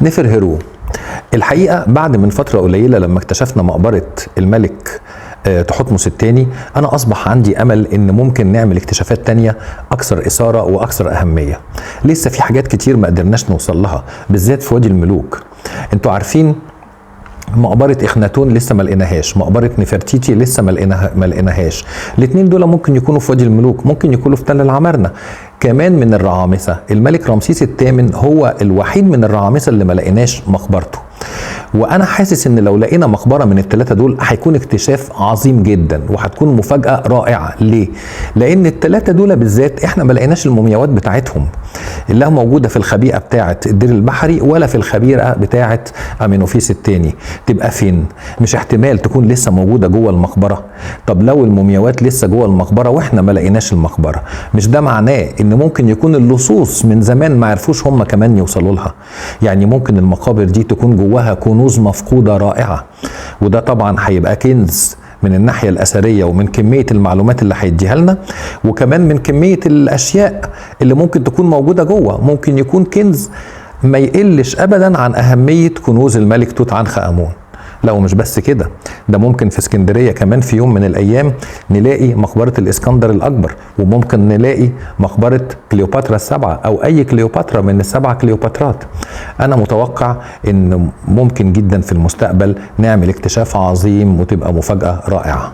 نفرهرو. الحقيقة بعد من فترة قليلة لما اكتشفنا مقبرة الملك تحتمس الثاني، أنا أصبح عندي أمل إن ممكن نعمل اكتشافات تانية أكثر إثارة وأكثر أهمية. لسه في حاجات كتير ما قدرناش نوصل لها، بالذات في وادي الملوك. انتوا عارفين مقبرة إخناتون لسه ما لقيناهاش، مقبرة نفرتيتي لسه ما لقيناهاش. الاثنين دول ممكن يكونوا في وادي الملوك، ممكن يكونوا في تل العمارنة. كمان من الرعامسة الملك رمسيس الثامن هو الوحيد من الرعامسة اللي ما لقيناش مقبرته. وانا حاسس ان لو لقينا مقبره من الثلاثه دول هيكون اكتشاف عظيم جدا وهتكون مفاجاه رائعه. ليه؟ لان الثلاثه دول بالذات احنا ما لقيناش المومياوات بتاعتهم اللي موجوده في الخبيئه بتاعه الدير البحري ولا في الخبيئه بتاعه امينوفيس الثاني. تبقى فين؟ مش احتمال تكون لسه موجوده جوه المقبره؟ طب لو المومياوات لسه جوه المقبره واحنا ما لقيناش المقبره، مش ده معناه ان ممكن يكون اللصوص من زمان ما عرفوش هم كمان يوصلوا لها؟ يعني ممكن المقابر دي تكون جواها كنوز مفقودة رائعة، وده طبعا هيبقى كنز من الناحية الأثرية ومن كمية المعلومات اللي هيديها لنا، وكمان من كمية الأشياء اللي ممكن تكون موجودة جوه. ممكن يكون كنز ما يقلش أبدا عن أهمية كنوز الملك توت عنخ آمون. لو مش بس كده، ده ممكن في اسكندرية كمان في يوم من الأيام نلاقي مقبرة الإسكندر الأكبر، وممكن نلاقي مقبرة كليوباترا السبعة أو أي كليوباترا من السبع كليوباترات. أنا متوقع إن ممكن جدا في المستقبل نعمل اكتشاف عظيم وتبقى مفاجأة رائعة.